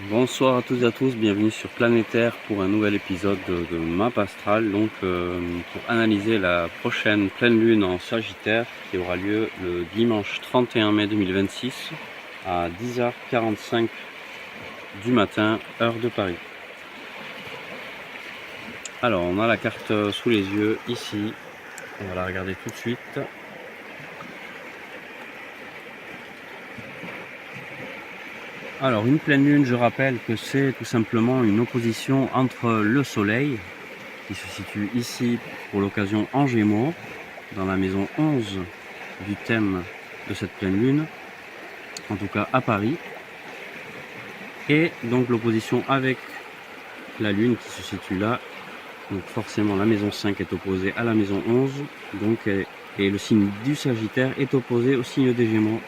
Bonsoir à toutes et à tous, bienvenue sur Planétaire pour un nouvel épisode de Map Astral, donc pour analyser la prochaine pleine lune en Sagittaire qui aura lieu le dimanche 31 mai 2026 à 10h45 du matin, heure de Paris. Alors on a la carte sous les yeux ici, on va la regarder tout de suite. Alors une pleine lune, je rappelle que c'est tout simplement une opposition entre le soleil qui se situe ici pour l'occasion en Gémeaux, dans la maison 11 du thème de cette pleine lune, en tout cas à Paris, et donc l'opposition avec la lune qui se situe là, donc forcément la maison 5 est opposée à la maison 11, donc, et le signe du Sagittaire est opposé au signe des Gémeaux.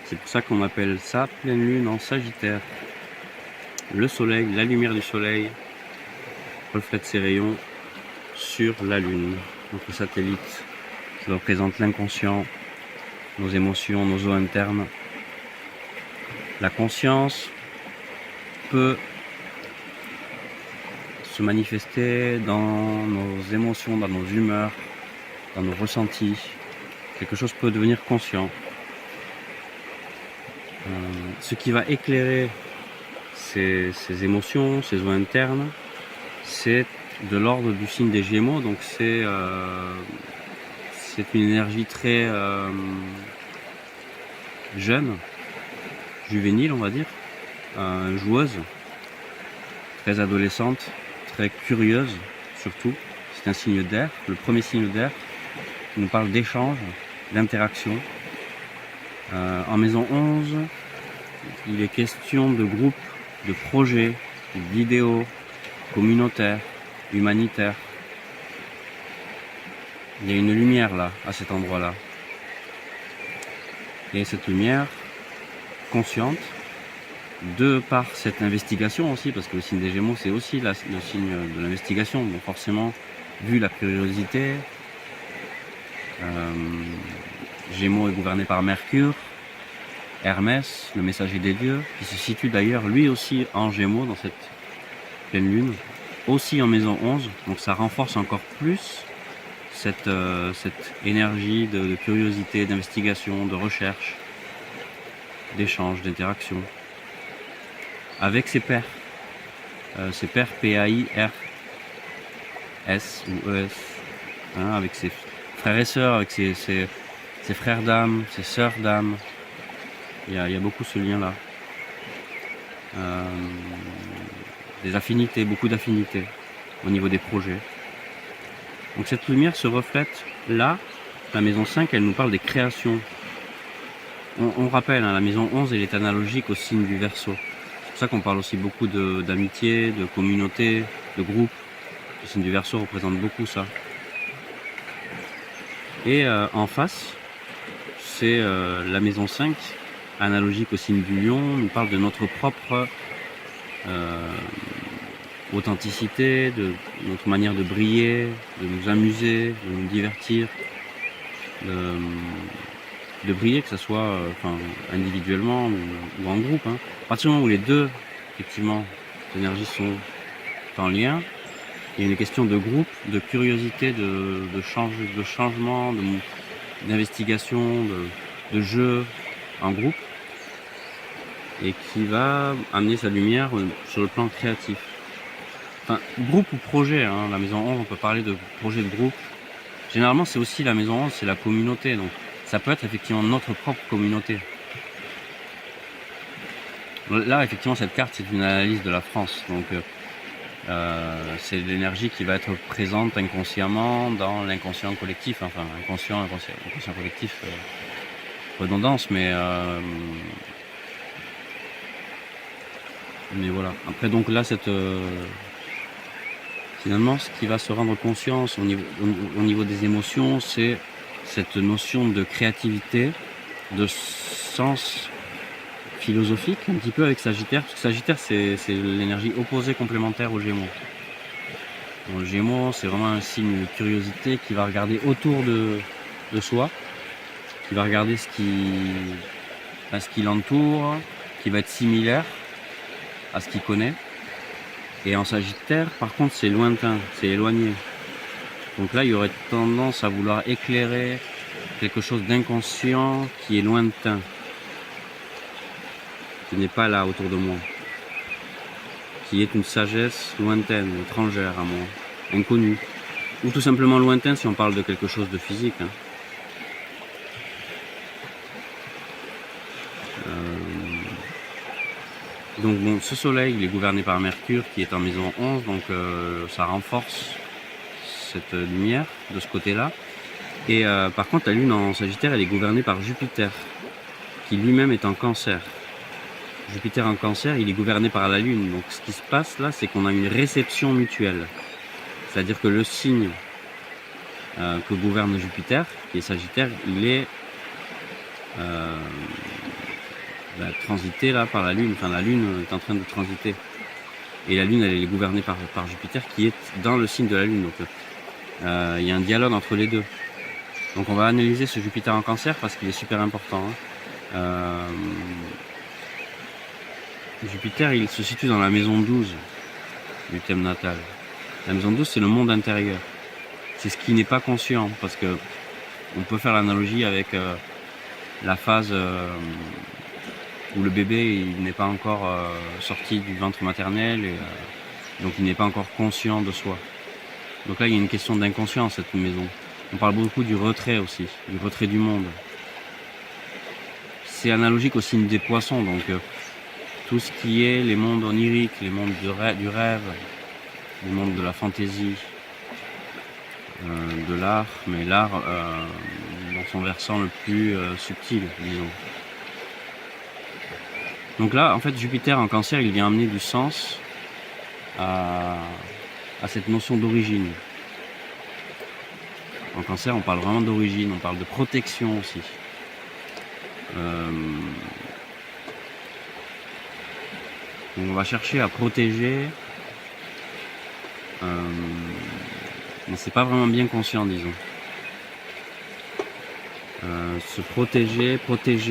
C'est pour ça qu'on appelle ça pleine lune en Sagittaire. Le soleil, la lumière du soleil reflète ses rayons sur la lune, notre satellite qui représente l'inconscient, nos émotions, nos eaux internes. La conscience peut se manifester dans nos émotions, dans nos humeurs, dans nos ressentis. Quelque chose peut devenir conscient. Ce qui va éclairer ces émotions, ces eaux internes, c'est de l'ordre du signe des Gémeaux, donc c'est une énergie très jeune, juvénile on va dire, joueuse, très adolescente, très curieuse surtout. C'est un signe d'air, le premier signe d'air qui nous parle d'échange, d'interaction. En maison 11, il est question de groupes, de projets, d'idéaux communautaires, humanitaires. Il y a une lumière là, à cet endroit-là. Et cette lumière consciente, de par cette investigation aussi, parce que le signe des Gémeaux c'est aussi le signe de l'investigation, donc forcément, vu la curiosité, Gémeaux est gouverné par Mercure, Hermès, le messager des dieux, qui se situe d'ailleurs lui aussi en Gémeaux dans cette pleine lune, aussi en maison 11, donc ça renforce encore plus cette énergie de curiosité, d'investigation, de recherche, d'échange, d'interaction avec ses pairs, P-A-I-R-S ou E-S, hein, avec ses frères et sœurs, avec ses frères d'âme, ses sœurs d'âme. Il y a beaucoup ce lien là, des affinités, beaucoup d'affinités au niveau des projets. Donc cette lumière se reflète là, la maison 5 elle nous parle des créations. On rappelle, hein, la maison 11 elle est analogique au signe du Verseau. C'est pour ça qu'on parle aussi beaucoup d'amitié, de communauté, de groupe. Le signe du Verseau représente beaucoup ça. Et en face, c'est la maison 5, analogique au signe du Lion, nous parle de notre propre authenticité, de notre manière de briller, de nous amuser, de nous divertir, de briller, que ce soit individuellement ou en groupe. Hein. À partir du moment où les deux, effectivement, énergies sont en lien, il y a une question de groupe, de curiosité, de changement, d'investigation, de jeu en groupe, et qui va amener sa lumière sur le plan créatif. Enfin, groupe ou projet, hein, la maison 11, on peut parler de projet de groupe. Généralement, c'est aussi la maison 11, c'est la communauté, donc ça peut être effectivement notre propre communauté. Là, effectivement, cette carte, c'est une analyse de la France, donc c'est l'énergie qui va être présente inconsciemment dans l'inconscient collectif, enfin inconscient collectif, redondance, mais voilà. Après donc là finalement ce qui va se rendre conscience au niveau des émotions, c'est cette notion de créativité, de sens philosophique un petit peu avec Sagittaire, parce que Sagittaire c'est l'énergie opposée complémentaire aux Gémeaux. Bon, le Gémeaux c'est vraiment un signe de curiosité qui va regarder autour de soi, qui va regarder ce qui l'entoure, qui va être similaire à ce qu'il connaît. Et en Sagittaire, par contre, c'est lointain, c'est éloigné. Donc là, il y aurait tendance à vouloir éclairer quelque chose d'inconscient qui est lointain, qui n'est pas là autour de moi, qui est une sagesse lointaine, étrangère à moi, inconnue, ou tout simplement lointain si on parle de quelque chose de physique. Donc bon, ce soleil, il est gouverné par Mercure qui est en maison 11, donc ça renforce cette lumière de ce côté-là. Et par contre, la Lune en Sagittaire, elle est gouvernée par Jupiter, qui lui-même est en Cancer. Jupiter en Cancer, il est gouverné par la Lune. Donc ce qui se passe là, c'est qu'on a une réception mutuelle. C'est-à-dire que le signe que gouverne Jupiter, qui est Sagittaire, il est transité là par la Lune. Enfin, la Lune est en train de transiter. Et la Lune, elle est gouvernée par Jupiter, qui est dans le signe de la Lune. Donc il y a un dialogue entre les deux. Donc on va analyser ce Jupiter en Cancer parce qu'il est super important. Jupiter, il se situe dans la maison 12 du thème natal. La maison 12, c'est le monde intérieur. C'est ce qui n'est pas conscient, parce que on peut faire l'analogie avec la phase où le bébé il n'est pas encore sorti du ventre maternel, et donc il n'est pas encore conscient de soi. Donc là, il y a une question d'inconscience, cette maison. On parle beaucoup du retrait aussi, du retrait du monde. C'est analogique au signe des poissons, donc tout ce qui est les mondes oniriques, les mondes du rêve, les mondes de la fantaisie, de l'art, mais l'art dans son versant le plus subtil, disons. Donc là, en fait, Jupiter en Cancer, il vient amener du sens à cette notion d'origine. En Cancer, on parle vraiment d'origine, on parle de protection aussi. Donc on va chercher à protéger, mais c'est pas vraiment bien conscient, disons. Se protéger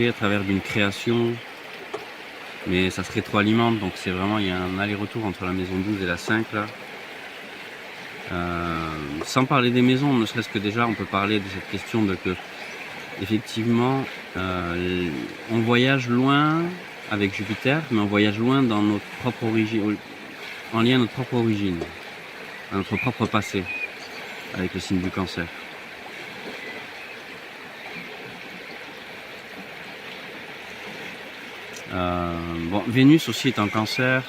à travers d'une création, mais ça se rétroalimente, donc c'est vraiment, il y a un aller-retour entre la maison 12 et la 5 là. Sans parler des maisons, ne serait-ce que déjà on peut parler de cette question de que effectivement on voyage loin avec Jupiter, mais on voyage loin dans notre propre origine, en lien à notre propre origine, à notre propre passé, avec le signe du Cancer. Bon, Vénus aussi est en Cancer,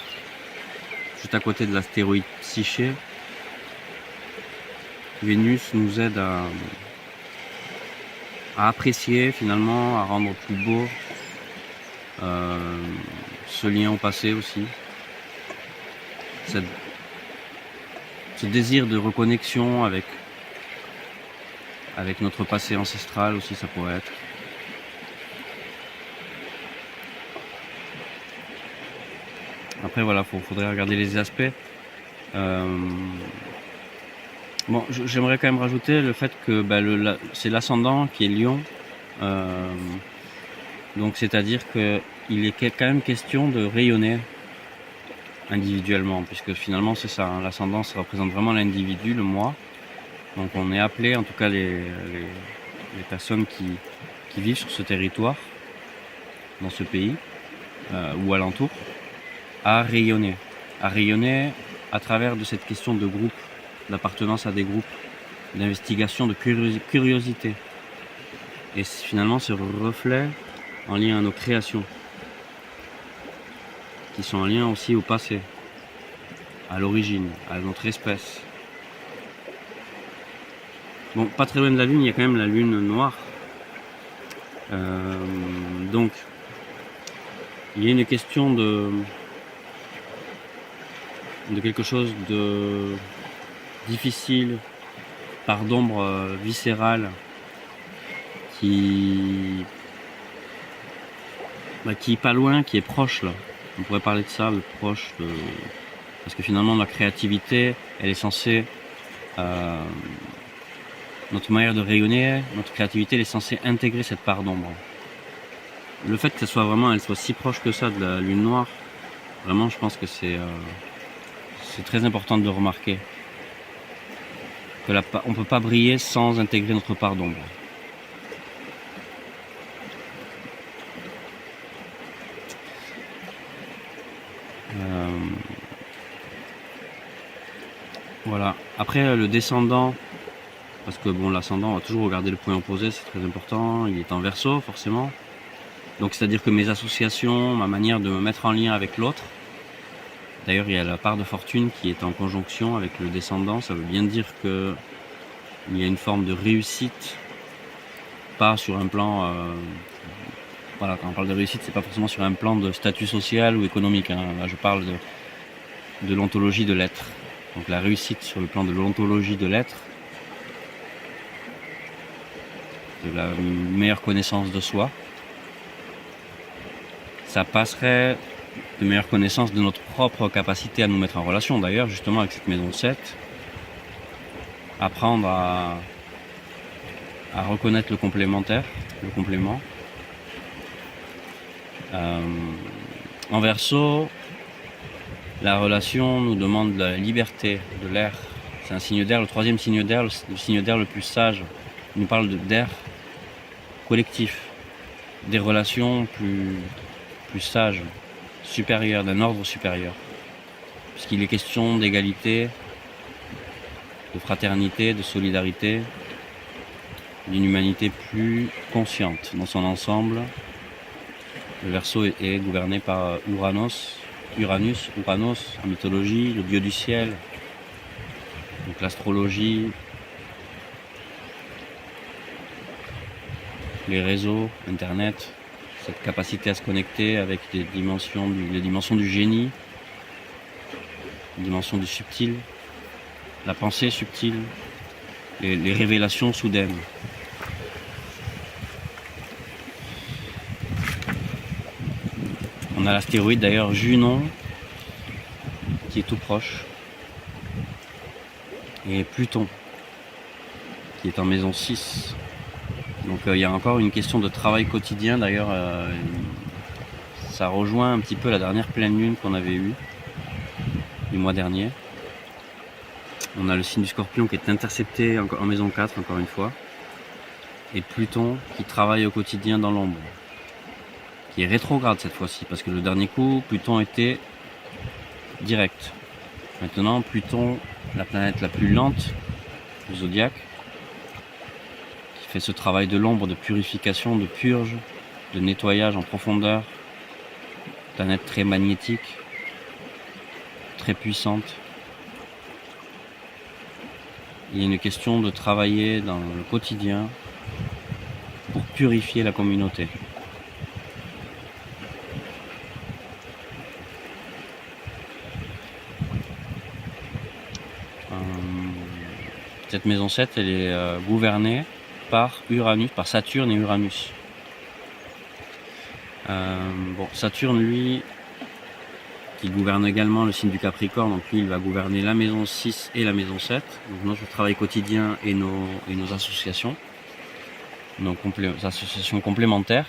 juste à côté de l'astéroïde Psyché. Vénus nous aide à apprécier finalement, à rendre plus beau ce lien au passé aussi. Ce désir de reconnexion avec notre passé ancestral aussi, ça pourrait être. Après voilà, faudrait regarder les aspects. Bon, j'aimerais quand même rajouter le fait que c'est l'ascendant qui est Lion. Donc c'est-à-dire qu'il est quand même question de rayonner individuellement, puisque finalement c'est ça, hein, l'ascendant ça représente vraiment l'individu, le moi. Donc on est appelé, en tout cas les personnes qui vivent sur ce territoire, dans ce pays, ou alentour, à rayonner à travers de cette question de groupe, d'appartenance à des groupes, d'investigation, de curiosité. Et finalement ce reflet en lien à nos créations, qui sont en lien aussi au passé, à l'origine, à notre espèce. Bon, pas très loin de la Lune, il y a quand même la Lune noire. Donc, il y a une question de quelque chose de difficile, part d'ombre viscérale, qui est pas loin, qui est proche là. On pourrait parler de ça, le proche, parce que finalement la créativité, elle est censée, notre manière de rayonner, notre créativité, elle est censée intégrer cette part d'ombre. Le fait qu'elle soit si proche que ça de la Lune noire, Vraiment, je pense que c'est très important de remarquer que on ne peut pas briller sans intégrer notre part d'ombre. Voilà. Après, le descendant, parce que bon, l'ascendant, on va toujours regarder le point opposé, c'est très important. Il est en Verseau, forcément. Donc, c'est-à-dire que mes associations, ma manière de me mettre en lien avec l'autre. D'ailleurs, il y a la part de fortune qui est en conjonction avec le descendant. Ça veut bien dire que il y a une forme de réussite, pas sur un plan. Voilà, quand on parle de réussite, c'est pas forcément sur un plan de statut social ou économique. Hein. Là, je parle de l'ontologie de l'être. Donc, la réussite sur le plan de l'ontologie de l'être, de la meilleure connaissance de soi, ça passerait de meilleure connaissance de notre propre capacité à nous mettre en relation. D'ailleurs, justement, avec cette maison 7, apprendre à reconnaître le complémentaire, le complément. En Verseau, la relation nous demande de la liberté, de l'air. C'est un signe d'air, le troisième signe d'air, le signe d'air le plus sage. Il nous parle d'air collectif, des relations plus sages, supérieures, d'un ordre supérieur. Puisqu'il est question d'égalité, de fraternité, de solidarité, d'une humanité plus consciente dans son ensemble. Le Verseau est gouverné par Uranus en mythologie, le dieu du ciel, donc l'astrologie, les réseaux, internet, cette capacité à se connecter avec les dimensions du génie, les dimensions du subtil, la pensée subtile, les révélations soudaines. On a l'astéroïde d'ailleurs Junon qui est tout proche, et Pluton qui est en maison 6. Donc il y a encore une question de travail quotidien. D'ailleurs, ça rejoint un petit peu la dernière pleine lune qu'on avait eue du mois dernier. On a le signe du Scorpion qui est intercepté en maison 4, encore une fois, et Pluton qui travaille au quotidien dans l'ombre, qui est rétrograde cette fois-ci, parce que le dernier coup, Pluton était direct. Maintenant, Pluton, la planète la plus lente du zodiaque, qui fait ce travail de l'ombre, de purification, de purge, de nettoyage en profondeur, planète très magnétique, très puissante. Il y a une question de travailler dans le quotidien pour purifier la communauté. Cette maison 7, elle est gouvernée par Uranus, par Saturne et Uranus. Saturne, lui, qui gouverne également le signe du Capricorne, donc lui, il va gouverner la maison 6 et la maison 7, donc notre travail quotidien et nos associations, nos associations complémentaires.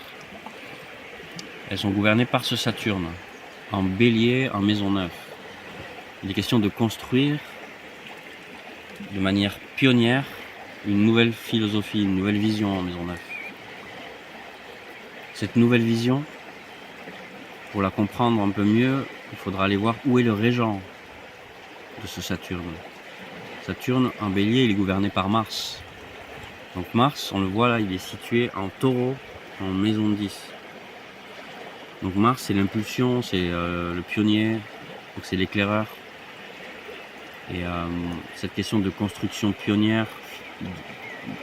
Elles sont gouvernées par ce Saturne, en Bélier, en maison 9. Il est question de construire de manière pionnière une nouvelle philosophie, une nouvelle vision en maison 9. Cette nouvelle vision, pour la comprendre un peu mieux, il faudra aller voir où est le régent de ce Saturne. Saturne en Bélier, il est gouverné par Mars. Donc Mars, on le voit là, il est situé en Taureau, en maison 10. Donc Mars, c'est l'impulsion, c'est le pionnier, donc c'est l'éclaireur. Et cette question de construction pionnière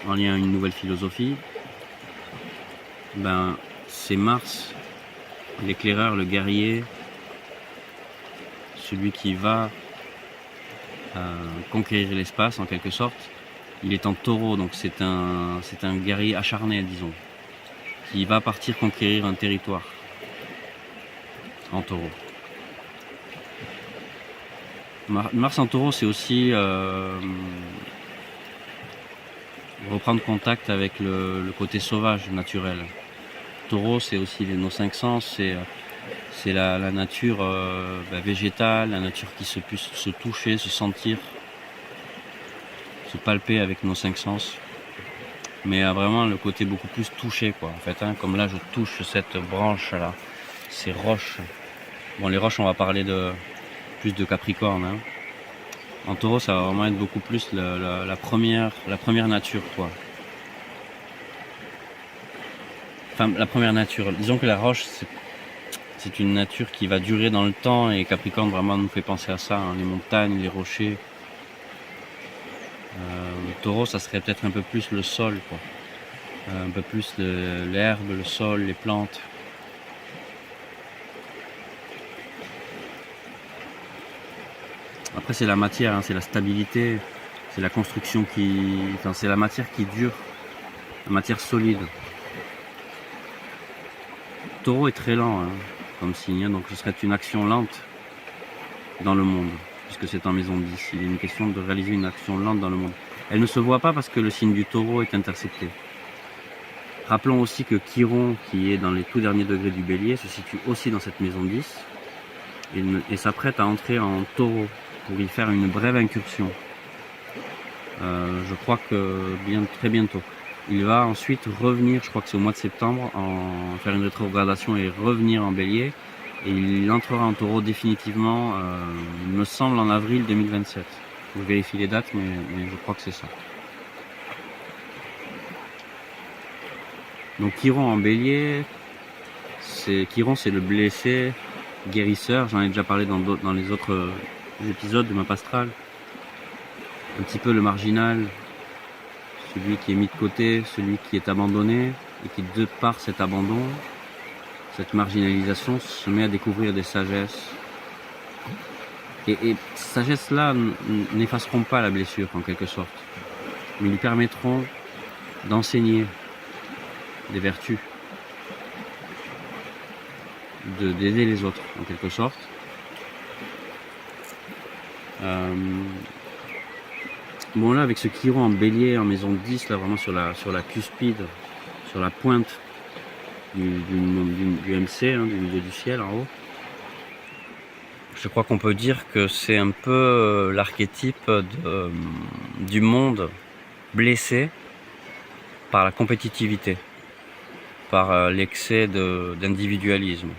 en lien à une nouvelle philosophie, c'est Mars, l'éclaireur, le guerrier, celui qui va conquérir l'espace en quelque sorte. Il est en Taureau, donc c'est un guerrier acharné, disons, qui va partir conquérir un territoire en Taureau. Mars en Taureau, c'est aussi reprendre contact avec le côté sauvage, naturel. Taureau, c'est aussi nos 5 sens, c'est C'est la nature végétale, la nature qui se puisse se toucher, se sentir, se palper avec nos 5 sens. Mais vraiment le côté beaucoup plus touché, quoi, en fait, hein, comme là je touche cette branche là, ces roches. Bon, les roches, on va parler plus de Capricorne, hein. En Taureau, ça va vraiment être beaucoup plus la première nature, quoi. Enfin, la première nature. Disons que la roche, c'est une nature qui va durer dans le temps, et Capricorne vraiment nous fait penser à ça, hein, les montagnes, les rochers. Le Taureau, ça serait peut-être un peu plus le sol, quoi. Un peu plus l'herbe, le sol, les plantes. Après, c'est la matière, hein, c'est la stabilité, c'est la construction enfin, c'est la matière qui dure, la matière solide. Taureau est très lent, hein, comme signe, donc ce serait une action lente dans le monde, puisque c'est en maison 10. Il est une question de réaliser une action lente dans le monde. Elle ne se voit pas parce que le signe du Taureau est intercepté. Rappelons aussi que Chiron, qui est dans les tout derniers degrés du Bélier, se situe aussi dans cette maison 10 et s'apprête à entrer en Taureau pour y faire une brève incursion. Je crois que très bientôt. Il va ensuite revenir, je crois que c'est au mois de septembre, faire une rétrogradation et revenir en Bélier. Et il entrera en Taureau définitivement, il me semble, en avril 2027. Je vérifie les dates, mais je crois que c'est ça. Donc Chiron en Bélier, Chiron c'est le blessé, guérisseur, j'en ai déjà parlé dans les autres épisodes de Map Astral. Un petit peu le marginal, celui qui est mis de côté, celui qui est abandonné, et qui de par cet abandon, cette marginalisation, se met à découvrir des sagesses. Et ces sagesses-là n'effaceront pas la blessure en quelque sorte, mais lui permettront d'enseigner des vertus, d'aider les autres en quelque sorte. Bon, là avec ce Chiron en Bélier en maison 10, là vraiment sur la cuspide, sur la pointe du MC, hein, du milieu du ciel en haut, je crois qu'on peut dire que c'est un peu l'archétype du monde blessé par la compétitivité, par l'excès d'individualisme.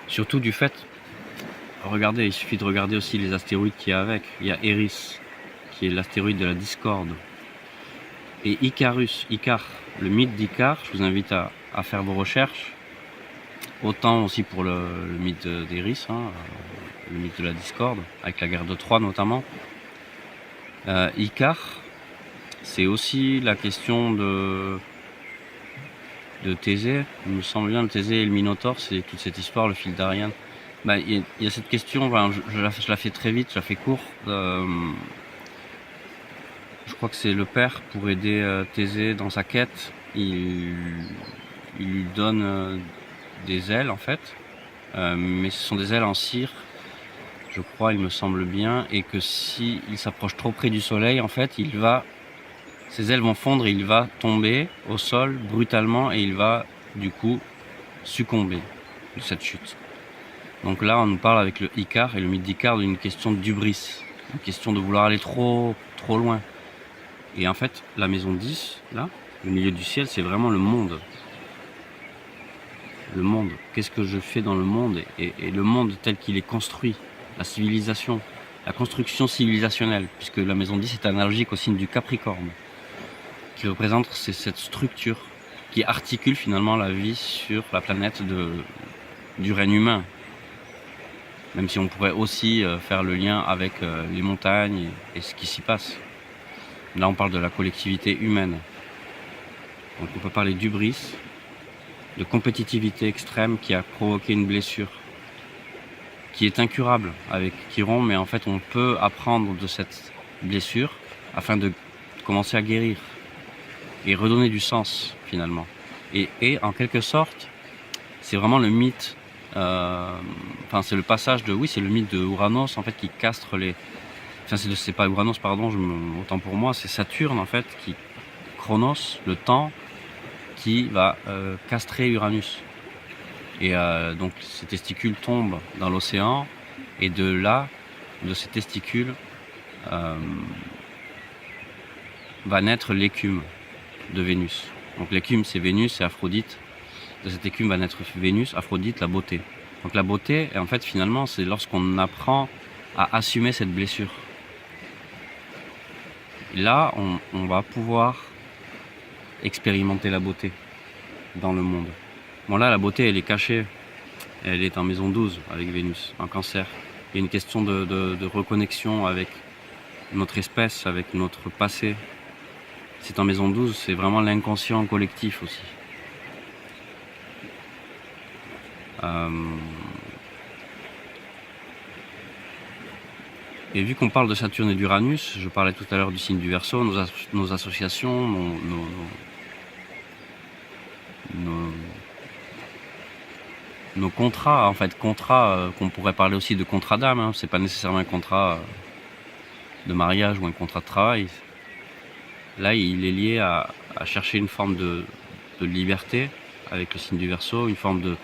Surtout du fait, regardez, il suffit de regarder aussi les astéroïdes qu'il y a avec. Il y a Eris, qui est l'astéroïde de la discorde. Et Icare, le mythe d'Icare, je vous invite à faire vos recherches. Autant aussi pour le mythe d'Eris, hein, le mythe de la discorde, avec la guerre de Troie notamment. Icare, c'est aussi la question de Thésée. Il me semble bien, le Thésée et le Minotaure, c'est toute cette histoire, le fil d'Ariane. Il y a cette question, je la fais très vite, je la fais court. Je crois que c'est le père pour aider Thésée dans sa quête. Il lui donne des ailes en fait, mais ce sont des ailes en cire, je crois, il me semble bien, et que si il s'approche trop près du soleil, en fait, ses ailes vont fondre et il va tomber au sol brutalement et il va du coup succomber de cette chute. Donc là, on nous parle avec le Icare et le mythe d'Icare d'une question d'hubris, une question de vouloir aller trop loin. Et en fait, la maison 10, là, le milieu du ciel, c'est vraiment le monde. Le monde, qu'est-ce que je fais dans le monde et le monde tel qu'il est construit, la civilisation, la construction civilisationnelle, puisque la maison 10 est analogique au signe du Capricorne, qui représente cette structure qui articule finalement la vie sur la planète du règne humain. Même si on pourrait aussi faire le lien avec les montagnes et ce qui s'y passe. Là on parle de la collectivité humaine. Donc on peut parler d'hubris, de compétitivité extrême qui a provoqué une blessure qui est incurable avec Chiron, mais en fait on peut apprendre de cette blessure afin de commencer à guérir et redonner du sens finalement. Et en quelque sorte, c'est vraiment le mythe, c'est le passage c'est le mythe de Uranos en fait qui castre les... Enfin c'est pas Uranos, pardon, autant pour moi, c'est Saturne en fait, Chronos, le temps, qui va castrer Uranus. Et donc ces testicules tombent dans l'océan, et de là, de ces testicules, va naître l'écume de Vénus. Donc l'écume, c'est Vénus, c'est Aphrodite. De cette écume va naître Vénus, Aphrodite, la beauté. Donc la beauté, en fait, finalement, c'est lorsqu'on apprend à assumer cette blessure. Là, on va pouvoir expérimenter la beauté dans le monde. Bon, là, la beauté, elle est cachée. Elle est en maison 12 avec Vénus, en Cancer. Il y a une question de reconnexion avec notre espèce, avec notre passé. C'est en maison 12, c'est vraiment l'inconscient collectif aussi. Et vu qu'on parle de Saturne et d'Uranus, je parlais tout à l'heure du signe du Verseau, nos associations, nos contrats, en fait, contrats qu'on pourrait parler aussi de contrat d'âme, hein. C'est pas nécessairement un contrat de mariage ou un contrat de travail. Là, il est lié à chercher une forme de liberté avec le signe du Verseau, une forme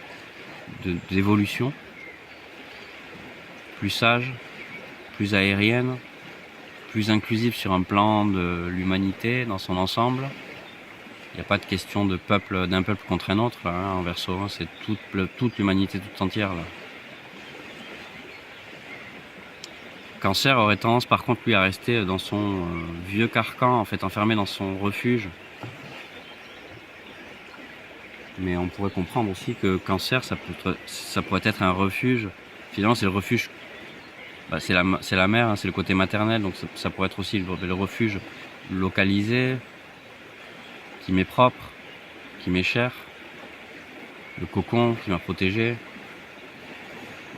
d'évolution, plus sage, plus aérienne, plus inclusive sur un plan de l'humanité dans son ensemble. Il n'y a pas de question d'un peuple contre un autre, là, hein, en Verseau, hein, c'est toute l'humanité toute entière. Là. Cancer aurait tendance par contre lui à rester dans son vieux carcan, en fait enfermé dans son refuge. Mais on pourrait comprendre aussi que Cancer, ça pourrait être un refuge. Finalement, c'est le refuge, c'est la mère, hein, c'est le côté maternel, donc ça pourrait être aussi le refuge localisé, qui m'est propre, qui m'est cher, le cocon qui m'a protégé.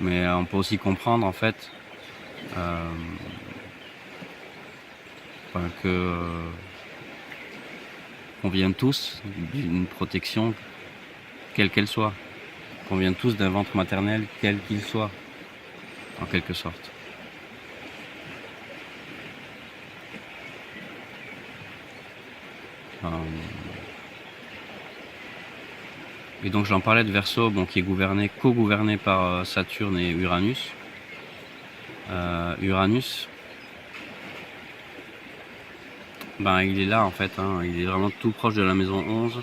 Mais on peut aussi comprendre en fait qu'on vient tous d'une protection quelle qu'elle soit, qu'on vient tous d'un ventre maternel quel qu'il soit, en quelque sorte. Et donc j'en parlais de Verseau, bon, qui est co-gouverné par Saturne et Uranus. Uranus, il est là en fait, hein, il est vraiment tout proche de la maison 11,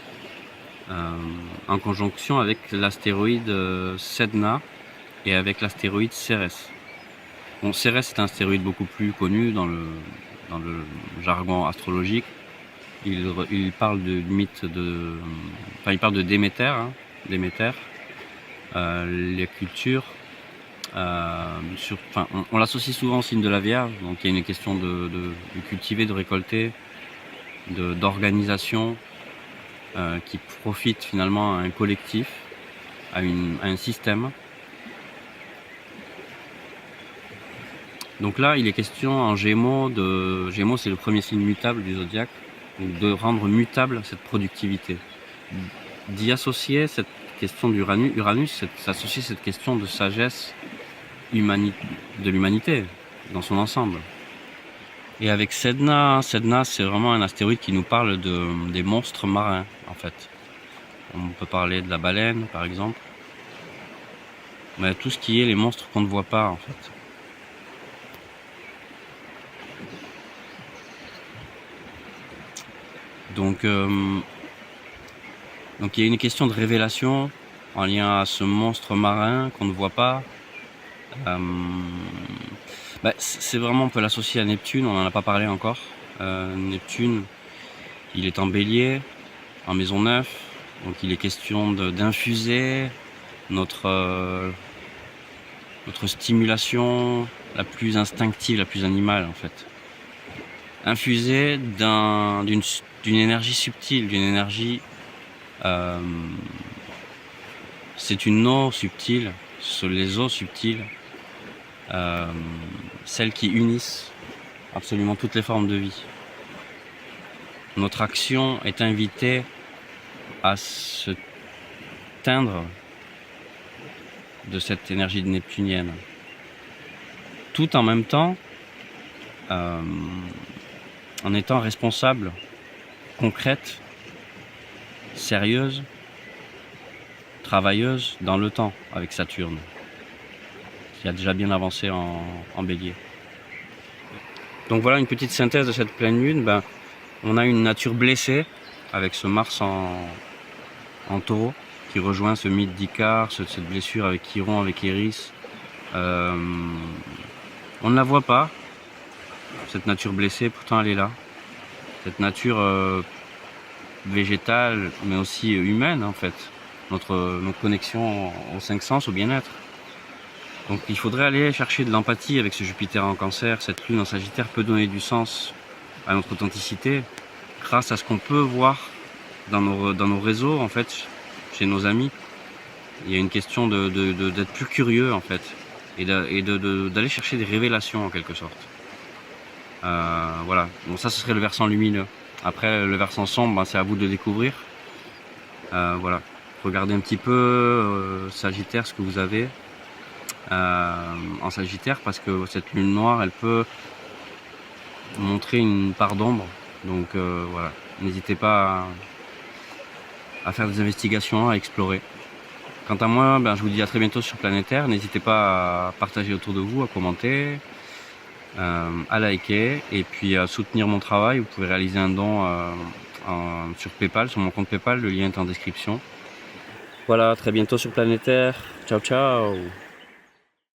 en conjonction avec l'astéroïde Sedna et avec l'astéroïde Cérès. Bon, Cérès est un astéroïde beaucoup plus connu dans le jargon astrologique. Il parle du mythe il parle de Déméter, hein, Déméter, les cultures. On l'associe souvent au signe de la Vierge, donc il y a une question de cultiver, de récolter, d'organisation qui profite finalement à un collectif, à un système. Donc là, il est question en Gémeaux, Gémeaux c'est le premier signe mutable du zodiaque, donc de rendre mutable cette productivité, d'y associer cette question d'Uranus, s'associer cette question de sagesse de l'humanité dans son ensemble. Et avec Sedna, c'est vraiment un astéroïde qui nous parle des monstres marins en fait. On peut parler de la baleine par exemple, mais tout ce qui est les monstres qu'on ne voit pas en fait. Donc il y a une question de révélation en lien à ce monstre marin qu'on ne voit pas. C'est vraiment, on peut l'associer à Neptune, on n'en a pas parlé encore. Neptune, il est en Bélier, en maison 9, donc il est question d'infuser notre stimulation la plus instinctive, la plus animale en fait. Infuser d'une énergie subtile, d'une énergie... c'est une eau subtile, ce sont les eaux subtiles, celles qui unissent absolument toutes les formes de vie. Notre action est invitée à se teindre de cette énergie neptunienne, tout en même temps en étant responsable, concrète, sérieuse, travailleuse dans le temps avec Saturne, qui a déjà bien avancé en Bélier. Donc voilà une petite synthèse de cette pleine lune. Ben, on a une nature blessée avec ce Mars en Taureau qui rejoint ce mythe d'Icare, cette blessure avec Chiron, avec Eris. On ne la voit pas, cette nature blessée, pourtant elle est là. Cette nature végétale, mais aussi humaine en fait. Notre connexion aux 5 sens, au bien-être. Donc il faudrait aller chercher de l'empathie avec ce Jupiter en Cancer. Cette lune en Sagittaire peut donner du sens à notre authenticité grâce à ce qu'on peut voir dans nos réseaux, en fait, chez nos amis. Il y a une question d'être plus curieux, en fait, et d'aller chercher des révélations, en quelque sorte. Voilà, bon ça ce serait le versant lumineux. Après le versant sombre, ben, c'est à vous de découvrir. Voilà, regardez un petit peu Sagittaire, ce que vous avez en Sagittaire, parce que cette lune noire, elle peut montrer une part d'ombre. Donc voilà, n'hésitez pas à faire des investigations, à explorer. Quant à moi, ben, je vous dis à très bientôt sur Planétaire. N'hésitez pas à partager autour de vous, à commenter, à liker et puis à soutenir mon travail. Vous pouvez réaliser un don sur Paypal, sur mon compte Paypal, le lien est en description. Voilà, à très bientôt sur Planétaire. Ciao ciao.